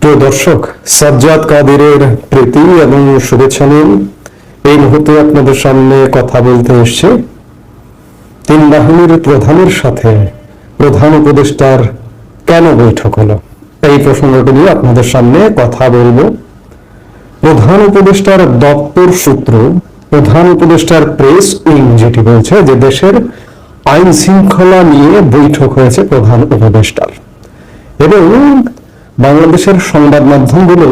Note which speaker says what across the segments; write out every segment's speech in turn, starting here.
Speaker 1: প্রিয় দর্শক, সাজ্জাদ কাদেরের প্রীতি এবং শুভেচ্ছা নিন। এই মুহূর্তে আপনাদের সামনে কথা বলতে এসেছি তিন বাহিনীর প্রধানের সাথে প্রধান উপদেষ্টার কেন বৈঠক হলো, এই প্রসঙ্গটি নিয়ে আপনাদের সামনে কথা বলবো। প্রধান উপদেষ্টার দপ্তর সূত্র, প্রধান উপদেষ্টার প্রেস উইং যেটি বলছে যে দেশের আইন শৃঙ্খলা নিয়ে বৈঠক হয়েছে প্রধান উপদেষ্টার, এবং বাংলাদেশের সংবাদ মাধ্যমগুলো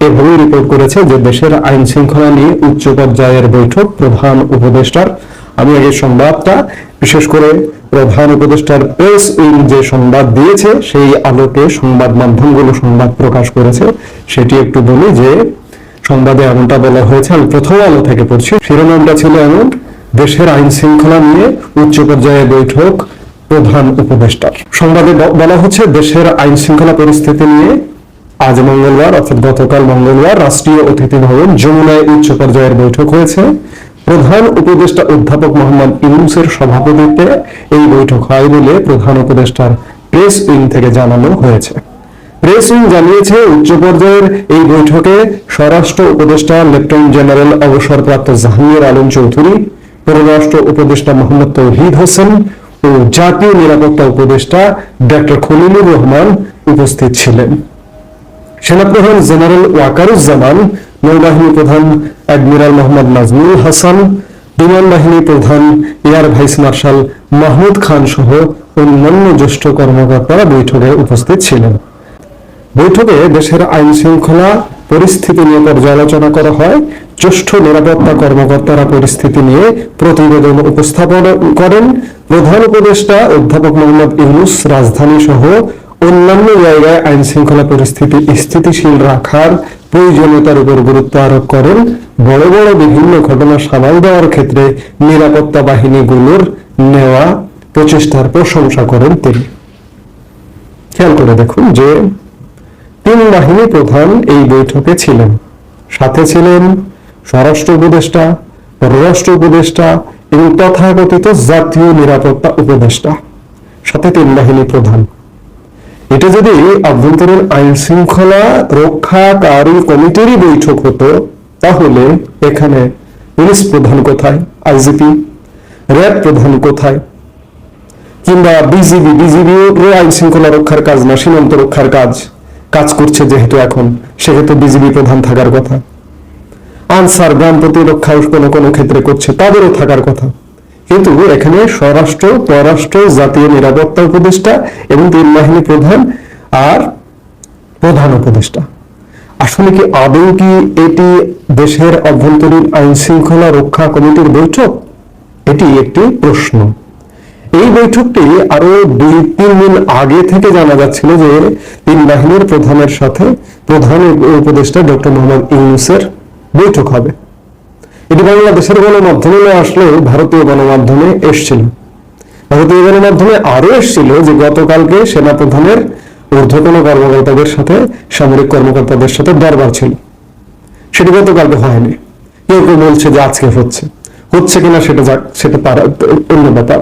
Speaker 1: এভাবে রিপোর্ট করেছে যে দেশের আইন শৃঙ্খলা নিয়ে উচ্চ পর্যায়ের বৈঠক প্রধান উপদেষ্টার। আমি এই সংবাদটা বিশেষ করে প্রধান উপদেষ্টার প্রেস উইং যে সংবাদ দিয়েছে সেই আলোকে সংবাদ মাধ্যমগুলো সংবাদ প্রকাশ করেছে সেটি একটু বলি। যে সংবাদে এমনটা বলা হয়েছে, আমি প্রথম আলো থেকে পড়ছি, শিরোনামটা ছিল এমন: দেশের আইন শৃঙ্খলা নিয়ে উচ্চ পর্যায়ের বৈঠক প্রধান উপদেষ্টার। সংবাদে বলা হচ্ছে, দেশের আইন শৃঙ্খলা পরিস্থিতি নিয়ে আজ মঙ্গলবার অর্থাৎ গতকাল মঙ্গলবার রাষ্ট্রীয় অতিথি ভবন যমুনায় উচ্চ পর্যায়ের বৈঠক হয়েছে। প্রধান উপদেষ্টা অধ্যাপক মোহাম্মদ ইউনূসের সভাপতিত্বে এই বৈঠক হয় বলে প্রধান উপদেষ্টার প্রেস উইং থেকে জানানো হয়েছে। প্রেস উইং জানিয়েছে, উচ্চ পর্যায়ের এই বৈঠকে স্বরাষ্ট্র উপদেষ্টা লেফটেন্যান্ট জেনারেল অবসরপ্রাপ্ত জাহাঙ্গীর আলম চৌধুরী, পররাষ্ট্র উপদেষ্টা মোহাম্মদ তৌহিদ হোসেন ও জাতীয় নিরাপত্তা উপদেষ্টা ডক্টর খলিলুর রহমান উপস্থিত ছিলেন। সেনাপ্রধান জেনারেল ওয়াকারুজ্জামান, নৌবাহিনী প্রধান অ্যাডমিরাল মোহাম্মদ নাজমুল হাসান, বিমান বাহিনী প্রধান এয়ার ভাইস মার্শাল মাহমুদ খান সহ অন্যান্য জ্যেষ্ঠ কর্মকর্তারা বৈঠকে উপস্থিত ছিলেন। বৈঠকে দেশের আইন শৃঙ্খলা পরিস্থিতি নিয়ে পর্যালোচনা করা হয়। জ্যেষ্ঠ নিরাপত্তা কর্মকর্তারা পরিস্থিতি নিয়ে প্রতিবেদন উপস্থাপন করেন। প্রধান উপদেষ্টা অধ্যাপক মোহাম্মদ ইউনূস রাজধানী সহ অন্যান্য জায়গায় আইন শৃঙ্খলা পরিস্থিতি স্থিতিশীল রাখার প্রয়োজনীয়তার উপর গুরুত্ব আরোপ করেন। বড় বড় বিভিন্ন ঘটনা সামাল দেওয়ার ক্ষেত্রে নিরাপত্তা বাহিনীগুলোর নেওয়া প্রচেষ্টার প্রশংসা করেন তিনি। খেয়াল করে দেখুন যে তিন বাহিনী প্রধান এই বৈঠকে ছিলেন। সাথে ছিলেন স্বরাষ্ট্র উপদেষ্টা, পররাষ্ট্র উপদেষ্টা এবং তথাকথিত জাতীয় নিরাপত্তা উপদেষ্টা, সাথে তিন বাহিনী প্রধান। এটা যদি আভ্যন্তরীণ আইন শৃঙ্খলা রক্ষাকারী কমিটিরই বৈঠক হতো, তাহলে এখানে পুলিশ প্রধান কোথায়, আইজিপি, র্যাব প্রধান কোথায়, কিংবা বিজিবিও আইন শৃঙ্খলা রক্ষার কাজ না, সীমান্ত রক্ষার কাজ করছে যেহেতু এখন, সেক্ষেত্রে বিজিবি প্রধান থাকার কথা। আনসার গ্রাম প্রতিরক্ষা কোনো ক্ষেত্রে করছে, তাদেরও থাকার কথা। কিন্তু এখানে স্বরাষ্ট্র, পররাষ্ট্র, জাতীয় নিরাপত্তা উপদেষ্টা এবং তিন বাহিনী প্রধান আর প্রধান উপদেষ্টা। আসলে কি আদৌ কি এটি দেশের অভ্যন্তরীণ আইন শৃঙ্খলা রক্ষা কমিটির বৈঠক? এটি একটি প্রশ্ন। এই বৈঠকটি আরো 2-3 দিন আগে থেকে জানা যাচ্ছিল যে তিন বাহিনীর প্রধানের সাথে প্রধান উপদেষ্টা ডক্টর মোহাম্মদ ইউনূসের বৈঠক হবে। এটি বাংলাদেশের গণমাধ্যমে না আসলেও ভারতীয় গণমাধ্যমে এসেছিল। ভারতীয় গণমাধ্যমে আরো এসেছিল যে গতকালকে সেনাপ্রধানের ঊর্ধ্বতন কর্মকর্তাদের সাথে, সামরিক কর্মকর্তাদের সাথে দরবার ছিল। সেটি গতকালকে হয়নি। কেউ কেউ বলছে যে আজকে হচ্ছে কিনা সেটা তার অন্য ব্যাপার।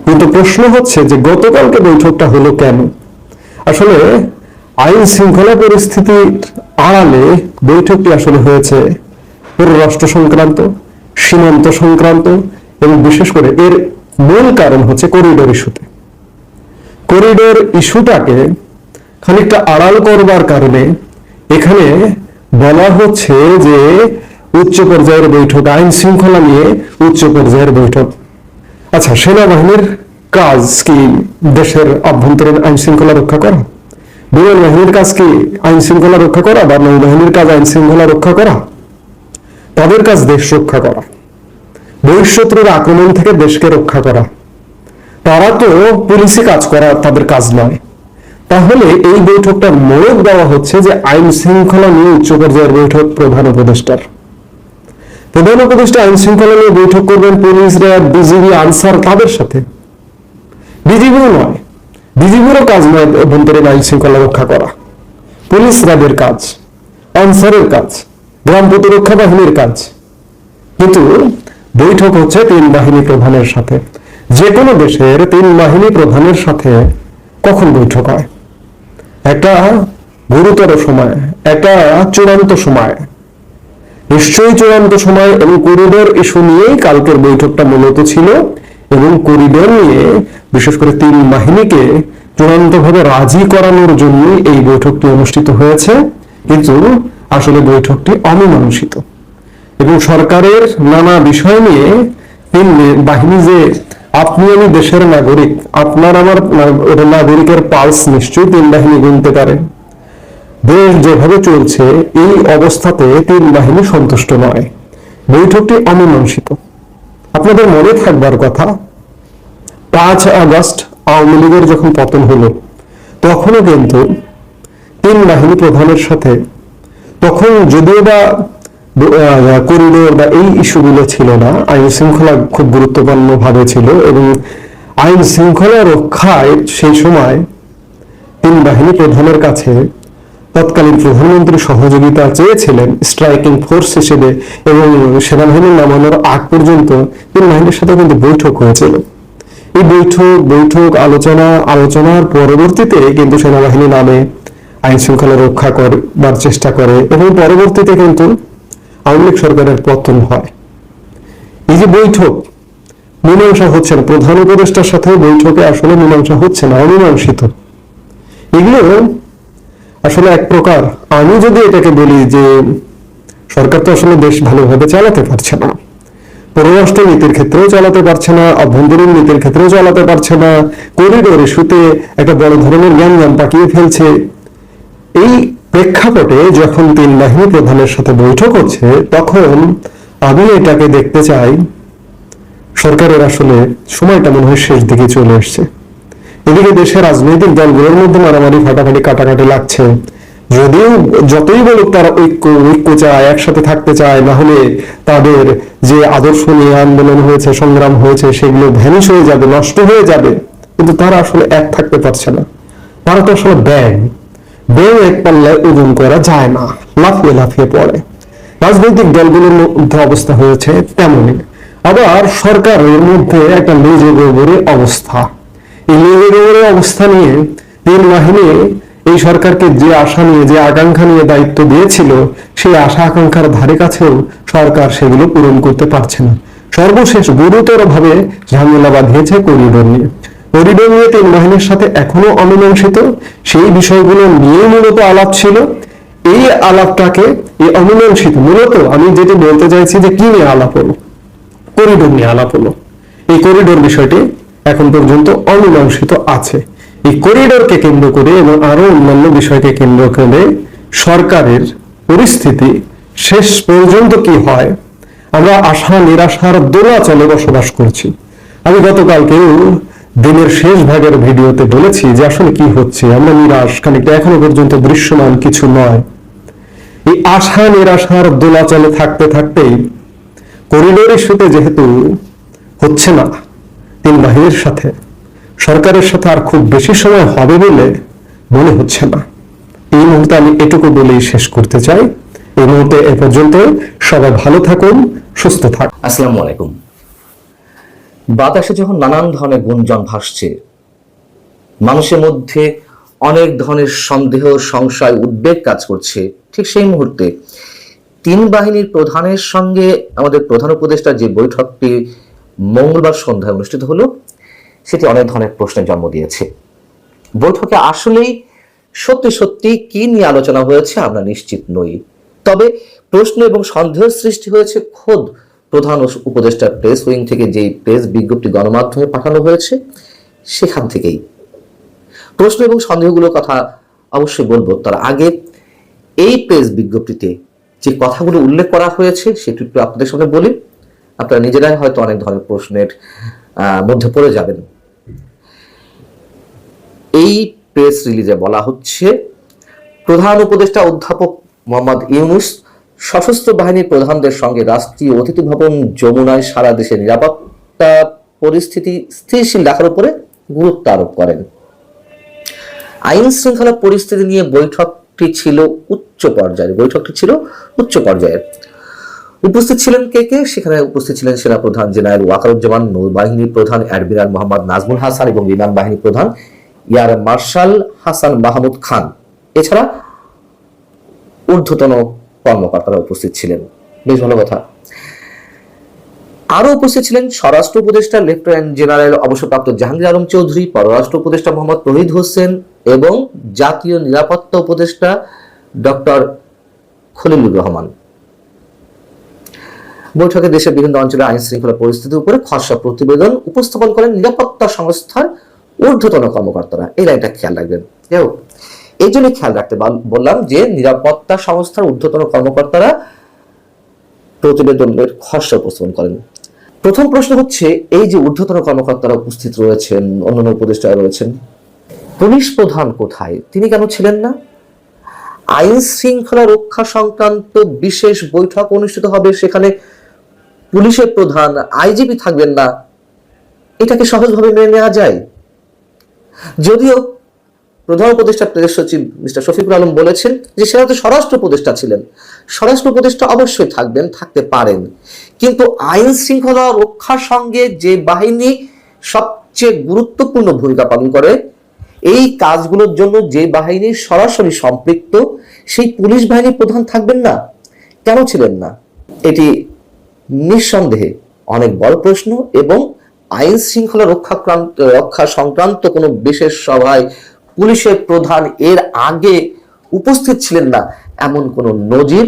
Speaker 1: কিন্তু প্রশ্ন হচ্ছে যে গতকালকে বৈঠকটা হলো কেন? আসলে আইন শৃঙ্খলা পরিস্থিতির আড়ালে বৈঠকটি আসলে হয়েছে পররাষ্ট্র সংক্রান্ত, সীমান্ত সংক্রান্ত, এবং বিশেষ করে এর মূল কারণ হচ্ছে করিডোর ইস্যুতে। করিডোর ইস্যুটাকে খানিকটা আড়াল করবার কারণে এখানে বলা হচ্ছে যে উচ্চ পর্যায়ের বৈঠক, আইন শৃঙ্খলা নিয়ে উচ্চ পর্যায়ের বৈঠক। আচ্ছা, সেনাবাহিনীর কাজ কি দেশের অভ্যন্তরীণ আইন শৃঙ্খলা রক্ষা করা? বিমান বাহিনীর কাজ কি আইন শৃঙ্খলা রক্ষা করা? বা নৌবাহিনীর কাজ আইন শৃঙ্খলা রক্ষা করা? তাদের কাজ দেশ রক্ষা করা, বহিঃশত্রুর আক্রমণ থেকে দেশকে রক্ষা করা। তারা তো পুলিশি কাজ করা তাদের কাজ নয়। তাহলে এই বৈঠকটা মোড়ক দেওয়া হচ্ছে যে আইন শৃঙ্খলা নিয়ে উচ্চ পর্যায়ের বৈঠক প্রধান উপদেষ্টার। প্রধান উপদেষ্টা আইন শৃঙ্খলা নিয়ে বৈঠক করবেন পুলিশ, র্যাব, বিজিবি, আনসার তাদের সাথে। বিজিবিও নয়, বিজিবিরও কাজ নয় অভ্যন্তরীণ আইন শৃঙ্খলা রক্ষা করা। পুলিশ র্যাবের কাজ, আনসারের কাজ, গ্রাম প্রতিরক্ষা বাহিনীর কাজ। কিন্তু বৈঠক হচ্ছে তিন বাহিনী প্রধানের সাথে। যে কোনো দেশের তিন বাহিনী প্রধানের সাথে কখন বৈঠক হয়? একটা গুরুতর সময়, একটা চূড়ান্ত সময়, নিশ্চয়ই চূড়ান্ত সময়। এবং করিডোর ইস্যু নিয়েই কালকের বৈঠকটা মূলত ছিল, এবং করিডোর নিয়ে বিশেষ করে তিন বাহিনীকে চূড়ান্তভাবে রাজি করানোর জন্যই এই বৈঠকটি অনুষ্ঠিত হয়েছে। কিন্তু আসলে বৈঠকটি অমীমাংসিত এবং সরকারের নানা বিষয় নিয়ে তিন বাহিনী যে আপনি আমি দেশের নাগরিক, আপনার আমার নাগরিকের পালস নিশ্চয়ই তিন বাহিনী গুনতে পারে। দেশ যেভাবে চলছে এই অবস্থাতে তিন বাহিনী সন্তুষ্ট নয়। বৈঠকটি অমীমাংসিত। আপনাদের মনে থাকবার কথা, 5 আগস্ট আওয়ামী লীগের যখন পতন হলো তখনও কিন্তু তিন বাহিনী প্রধানের সাথে, তখন যদিও বা করিডোর বা এই ইস্যুগুলো ছিল না, আইন শৃঙ্খলা খুব গুরুত্বপূর্ণ ভাবে ছিল এবং আইন শৃঙ্খলা রক্ষায় সেই সময় তিন বাহিনী প্রধানের কাছে তৎকালীন প্রধানমন্ত্রী সহযোগিতা চেয়েছিলেন স্ট্রাইকিং ফোর্স হিসেবে, এবং সেনাবাহিনী নামানোর আগ পর্যন্ত তিন বাহিনীর সাথে কিন্তু বৈঠক হয়েছিল। এই বৈঠক আলোচনার পরবর্তীতে কিন্তু সেনাবাহিনী নামে আইন শৃঙ্খলা রক্ষা করবার চেষ্টা করে এবং পরবর্তীতে কিন্তু আওয়ামী লীগ সরকারের পতন হয়। এই যে বৈঠক মীমাংসা হচ্ছে না, প্রধান উপদেষ্টার সাথে বৈঠকে আসলে মীমাংসা হচ্ছে না, অমীমাংসিত। এগুলো আসলে এক প্রকার, আমি যদি এটাকে বলি যে সরকার তো আসলে দেশ ভালোভাবে চালাতে পারছে না, পররাষ্ট্র নীতির ক্ষেত্রেও চালাতে পারছে না, অভ্যন্তরীণ নীতির ক্ষেত্রেও চালাতে পারছে না, করিডোর ইস্যুতে একটা বড় ধরনের জ্ঞান পাকিয়ে ফেলছে। এই প্রেক্ষাপটে যখন তিন বাহিনী প্রধানের সাথে বৈঠক হচ্ছে, তখন আমি এটাকে দেখতে চাই সরকারের আসলে সময়টা মনে হয় শেষ দিকে চলে এসছে। এদিকে দেশের রাজনৈতিক দলগুলোর মধ্যে মারামারি, ফাটাফাটি, কাটাকাটি লাগছে। যদিও যতই বলুক তারা ঐক্য চায়, একসাথে থাকতে চায়, না হলে তাদের যে আদর্শ নিয়ে আন্দোলন হয়েছে, সংগ্রাম হয়েছে, সেগুলো ভ্যানিশ হয়ে যাবে, নষ্ট হয়ে যাবে, কিন্তু তারা আসলে এক থাকতে পারছে না। তারা তো আসলে ব্যাগ এক পাল্লায় ওজন করা যায় না, লাফিয়ে লাফিয়ে পড়ে। রাজনৈতিক দলগুলোর মধ্যে অবস্থা হয়েছে তেমনই। আবার সরকারের মধ্যে একটা লেজে গোবরে অবস্থা। এই লেজে গোবরে অবস্থা নিয়ে তিন বাহিনী এই সরকারকে যে আশা নিয়ে, যে আকাঙ্ক্ষা নিয়ে দায়িত্ব দিয়েছিল, সেই আশা আকাঙ্ক্ষার ধারে কাছেও সরকার সেগুলো পূরণ করতে পারছে না। সর্বশেষ গুরুতর ভাবে ঝামেলা বাঁধিয়েছে করিডোর নিয়ে। করিডোর নিয়ে তিন বাহিনীর সাথে এখনো অমীমাংসিত, সেই বিষয়গুলো নিয়ে মূলত আলাপ ছিল। এই আলাপটাকে, এই অমীমাংসিত, মূলত আমি যেটা বলতে চাইছি যে কি নিয়ে আলাপ হলো, করিডোর নিয়ে আলাপ হলো। এই করিডোর বিষয়টি এখন পর্যন্ত অমীমাংসিত আছে। এই করিডোরকে কেন্দ্র করে এবং আরো অন্যান্য বিষয়কে কেন্দ্র করে সরকারের পরিস্থিতি শেষ পর্যন্ত কি হয়, আমরা আশা নিরাশার দোলাচলে বসবাস করছি। আমি গতকালকেও দিনের শেষ ভাগের ভিডিওতে বলেছি যে আসলে কি হচ্ছে, আমরা নিরাশ, খানিকটা এখনো পর্যন্ত দৃশ্যমান কিছু নয়। এই আশা নিরাশার দোলাচলে থাকতে থাকতেই করিডোর ইস্যুতে যেহেতু হচ্ছে না তিন বাহিনীর সাথে, সরকারের সাথে আর খুব বেশি সময় হবে বলে মনে হচ্ছে না। এই মুহূর্তে আমি এটুকু বলেই শেষ করতে চাই। এই মুহূর্তে এ পর্যন্ত। সবাই ভালো থাকুন, সুস্থ থাকুন।
Speaker 2: আসসালামু আলাইকুম। বাতাসে যখন নানান ধরনের গুঞ্জন ভাসছে, মানুষের মধ্যে অনেক ধরনের সন্দেহ, সংশয়, উদ্বেগ কাজ করছে, ঠিক সেই মুহূর্তে তিন বাহিনীর প্রধানের সঙ্গে আমাদের প্রধান উপদেষ্টার যে বৈঠকটি মঙ্গলবার সন্ধ্যায় অনুষ্ঠিত হলো, সেটি অনেক ধরনের প্রশ্নের জন্ম দিয়েছে। বৈঠকে আসলেই সত্যি সত্যি কি নিয়ে আলোচনা হয়েছে আমরা নিশ্চিত নই। তবে প্রশ্ন এবং সন্দেহ সৃষ্টি হয়েছে খোদ প্রধান উপদেষ্টার প্রেস উইং থেকে যেই প্রেস বিজ্ঞপ্তি গণমাধ্যমে পাঠানো হয়েছে সেখান থেকেই। প্রশ্ন এবং সন্দেহগুলোর কথা অবশ্যই বলবো, তার আগে এই প্রেস বিজ্ঞপ্তিতে যে কথাগুলো উল্লেখ করা হয়েছে সেটি একটু আপনাদের সামনে বলি, আপনারা নিজেরাই হয়তো অনেক ধরনের প্রশ্নের মধ্যে পড়ে যাবেন। এই প্রেস রিলিজে বলা হচ্ছে, প্রধান উপদেষ্টা অধ্যাপক মোহাম্মদ ইউনূস সশস্ত্র বাহিনীর প্রধানদের সঙ্গে রাষ্ট্রীয় অতিথি ভবন যমুনায় সারা দেশের নিরাপত্তা পরিস্থিতি স্থিতিশীল রাখার উপরে গুরুত্ব আরোপ করেন। আইন শৃঙ্খলা পরিস্থিতি নিয়ে বৈঠকটি ছিল উচ্চ পর্যায়ের। উপস্থিত ছিলেন কে কে? সেখানে উপস্থিত ছিলেন সেনাপ্রধান জেনারেল ওয়াকারুজ্জামান, নৌবাহিনী প্রধান অ্যাডমিরাল মোহাম্মদ নাজমুল হাসান এবং বিমান বাহিনী প্রধান এয়ার মার্শাল হাসান মাহমুদ খান। এছাড়া ঊর্ধ্বতন কর্মকর্তারা উপস্থিত ছিলেন। বেশ ভালো কথা। আরো উপস্থিত ছিলেন স্বরাষ্ট্র উপদেষ্টা লেফটেন্যান্ট জেনারেল অবসরপ্রাপ্ত জাহাঙ্গীর আলম চৌধুরী, পররাষ্ট্র উপদেষ্টা মোহাম্মদ তৌহিদ হোসেন এবং জাতীয় নিরাপত্তা উপদেষ্টা ডক্টর খলিলুর রহমান। বৈঠকে দেশের বিভিন্ন অঞ্চলে আইন শৃঙ্খলা পরিস্থিতির উপরে খসড়া প্রতিবেদন উপস্থাপন করেন নিরাপত্তা সংস্থার ঊর্ধ্বতন কর্মকর্তারা। এই লাইনটা খেয়াল রাখবেন। এই জন্য খেয়াল রাখতে বললাম যে নিরাপত্তা সংস্থার ঊর্ধ্বতন কর্মকর্তারা প্রতিবেদনের খসড়া উপস্থাপন করেন। প্রথম প্রশ্ন হচ্ছে, এই যে ঊর্ধ্বতন কর্মকর্তারা উপস্থিত রয়েছেন, অন্যান্য উপদেষ্টারা রয়েছেন, পুলিশ প্রধান কোথায়? তিনি কেন ছিলেন না? আইন শৃঙ্খলা রক্ষা সংক্রান্ত বিশেষ বৈঠক অনুষ্ঠিত হবে, সেখানে পুলিশের প্রধান আইজিপি থাকবেন না, এটাকে সহজভাবে মেনে নেওয়া যায়? যদিও প্রধান উপদেষ্টা প্রেস সচিব মিস্টার শফিকুল আলম বলেছেন যে সেটা তো স্বরাষ্ট্র উপদেষ্টা ছিলেন, স্বরাষ্ট্র উপদেষ্টা অবশ্যই থাকবেন, থাকতে পারেন, কিন্তু আইন শৃঙ্খলা রক্ষার সঙ্গে যে বাহিনী সবচেয়ে গুরুত্বপূর্ণ ভূমিকা পালন করে, এই কাজগুলোর জন্য যে বাহিনী সরাসরি সম্পৃক্ত, সেই পুলিশ বাহিনীর প্রধান থাকবেন না? কেন ছিলেন না? এটি নিঃসন্দেহে অনেক বড় প্রশ্ন, এবং আইন শৃঙ্খলা রক্ষা সংক্রান্ত কোনো বিশেষ সভায় পুলিশের প্রধান এর আগে উপস্থিত ছিলেন না এমন কোন নজির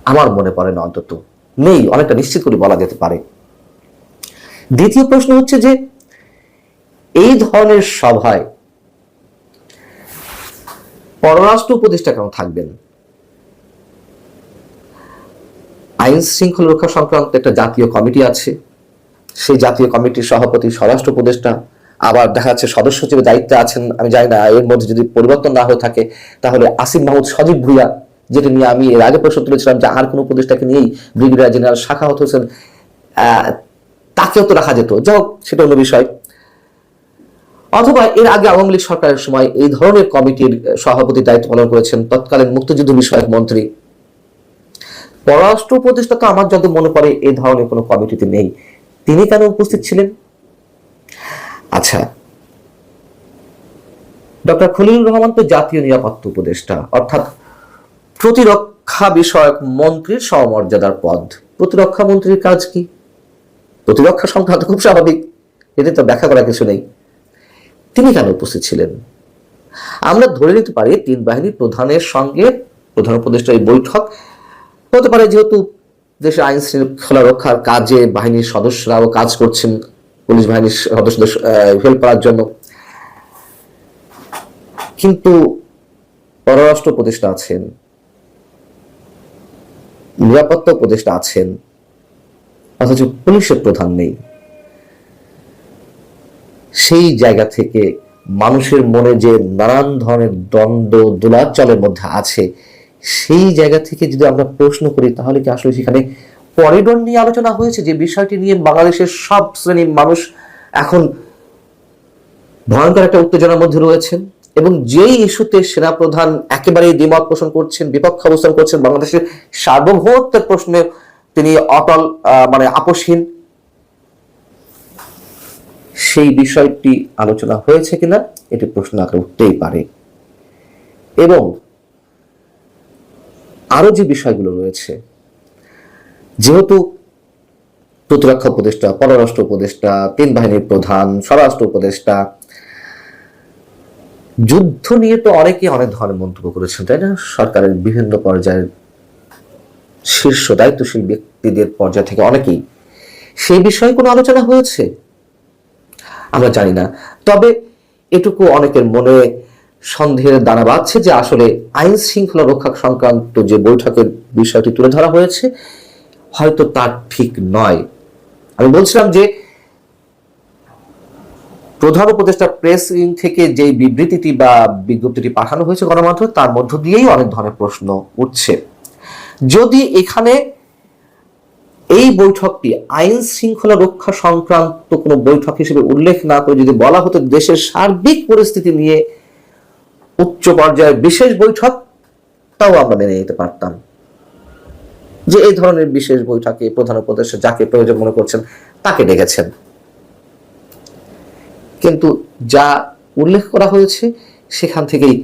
Speaker 2: আমার মনে পড়ে না, অন্তত নেই, অনেকটা নিশ্চিত করে বলা যেতে পারে। দ্বিতীয় প্রশ্ন হচ্ছে যে এই ধরনের সভায় পররাষ্ট্র উপদেষ্টা কেন থাকবেন? আইন শৃঙ্খলা রক্ষা সংক্রান্ত একটা জাতীয় কমিটি আছে, সেই জাতীয় কমিটির সভাপতি স্বরাষ্ট্র উপদেষ্টা, আবার দেখা যাচ্ছে সদস্য সচিবের দায়িত্বে আছেন। আমি জানি না এর মধ্যে যদি পরিবর্তন না হয়ে থাকে তাহলে আসিফ মাহমুদ সজীব ভুইয়া, যেটা নিয়ে আমি এর আগে প্রশ্ন তুলেছিলাম যে আর কোন উপদেষ্টাকে নিয়েই ব্রিগেডিয়ার জেনারেল শাখাওয়াত হোসেন, তাকেও তো রাখা যেত, যাই হোক সেটা অন্য বিষয়। অথবা এর আগে আওয়ামী লীগ সরকারের সময় এই ধরনের কমিটির সভাপতির দায়িত্ব পালন করেছেন তৎকালীন মুক্তিযুদ্ধ বিষয়ক মন্ত্রী। পররাষ্ট্র উপদেষ্টা তো আমার যত মনে পড়ে এই ধরনের কোনো কমিটিতে নেই, তিনি কেন উপস্থিত ছিলেন? আচ্ছা, ডক্টর খলিলুর রহমান তো জাতীয় নিরাপত্তা উপদেষ্টা, অর্থাৎ প্রতিরক্ষা বিষয়ক মন্ত্রীর সমমর্যাদার পদ। প্রতিরক্ষা মন্ত্রীর কাজ কি? প্রতিরক্ষা সংক্রান্ত, খুব স্বাভাবিক, এতে তো ব্যাখ্যা করা কিছু নেই। তিনি কেন উপস্থিত ছিলেন? আমরা ধরে নিতে পারি তিন বাহিনীর প্রধানের সঙ্গে প্রধান উপদেষ্টার এই বৈঠক হতে পারে, যেহেতু দেশের আইন শৃঙ্খলা রক্ষার কাজে বাহিনীর সদস্যরাও কাজ করছেন, পুলিশ বাহিনীর সদস্যদের হেল্প করার জন্য। কিন্তু পররাষ্ট্র উপদেষ্টা আছেন, নিরাপত্তা উপদেষ্টা আছেন, অথচ পুলিশের প্রধান নেই। সেই জায়গা থেকে মানুষের মনে যে নানান ধরনের দ্বন্দ্ব দোলাচলের মধ্যে আছে, সেই জায়গা থেকে যদি আমরা প্রশ্ন করি তাহলে কি আসলে সেখানে করিডোর নিয়ে আলোচনা হয়েছে, যে বিষয়টি নিয়ে বাংলাদেশের সব শ্রেণীর মানুষ এখন ভয়ঙ্কর একটা উত্তেজনার মধ্যে রয়েছেন, এবং যেই ইস্যুতে সেনাপ্রধান একেবারেই দ্বিমত পোষণ করছেন, বিপক্ষ অবস্থান করছেন, বাংলাদেশের সার্বভৌমত্বের প্রশ্নে তিনি অটল, আপোষহীন, সেই বিষয়টি আলোচনা হয়েছে কিনা এটি প্রশ্ন আকারে উঠতেই পারে। এবং আরো যে বিষয়গুলো রয়েছে, যেহেতু প্রতিরক্ষা উপদেষ্টা, পররাষ্ট্র উপদেষ্টা, তিন বাহিনীর প্রধান, স্বরাষ্ট্র উপদেষ্টা, যুদ্ধ নিয়ে তো অনেকেই অনেক ধরনের মন্তব্য করেছেন, তাই না? সরকারের বিভিন্ন পর্যায়ের শীর্ষ দায়িত্বশীল ব্যক্তিদের পর্যায় থেকে অনেকেই, সেই বিষয়ে কোনো আলোচনা হয়েছে আমরা জানি না। তবে এটুকু অনেকের মনে সন্দেহের দানা বাঁধছে যে আসলে আইন শৃঙ্খলা রক্ষা সংক্রান্ত যে বৈঠকের বিষয়টি তুলে ধরা হয়েছে হয়তো তার ঠিক নয়। আমি বলছিলাম যে প্রধান উপদেষ্টা প্রেস উইং থেকে যে বিবৃতিটি বা বিজ্ঞপ্তিটি পাঠানো হয়েছে গণমাধ্যমে, তার মধ্য দিয়েই অনেক ধরনের প্রশ্ন উঠছে। যদি এখানে এই বৈঠকটি আইন শৃঙ্খলা রক্ষা সংক্রান্ত কোনো বৈঠক হিসেবে উল্লেখ না করে যদি বলা হতো দেশের সার্বিক পরিস্থিতি নিয়ে উচ্চ পর্যায়ের বিশেষ বৈঠক, তাও আমরা মেনে নিতে পারতাম যে এই ধরনের বিশেষ বৈঠকে প্রধান উপদেষ্টা যাকে প্রয়োজন মনে করছেন তাকে ডেকেছেন। কিন্তু যা উল্লেখ করা হয়েছে সেখান থেকেই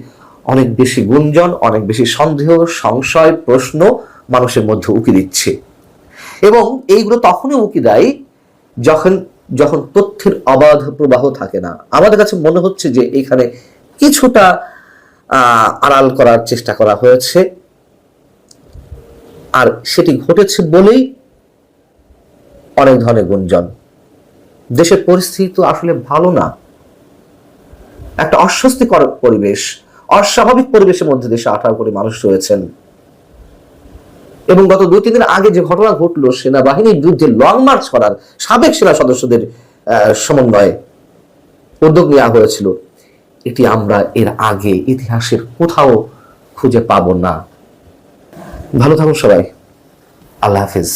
Speaker 2: অনেক বেশি গুঞ্জন, অনেক বেশি সন্দেহ, সংশয়, প্রশ্ন মানুষের মধ্যে উকি দিচ্ছে। এবং এইগুলো তখনই উকি দেয় যখন যখন তথ্যের অবাধ প্রবাহ থাকে না। আমাদের কাছে মনে হচ্ছে যে এখানে কিছুটা আড়াল করার চেষ্টা করা হয়েছে, আর সেটি ঘটেছে বলেই অনেক ধরনের গুঞ্জন। দেশের পরিস্থিতি তো আসলে ভালো না, একটা অস্বস্তিকর পরিবেশ, অস্বাভাবিক পরিবেশের মধ্যে দেশে 18 কোটি মানুষ রয়েছেন। এবং গত 2-3 দিন আগে যে ঘটনা ঘটলো, সেনাবাহিনীর বিরুদ্ধে লং মার্চ করার সাবেক সেনা সদস্যদের সমন্বয়ে উদ্যোগ নেওয়া হয়েছিল, এটি আমরা এর আগে ইতিহাসের কোথাও খুঁজে পাবো না। ভালো থাকুন সবাই, আল্লাহ হাফিজ।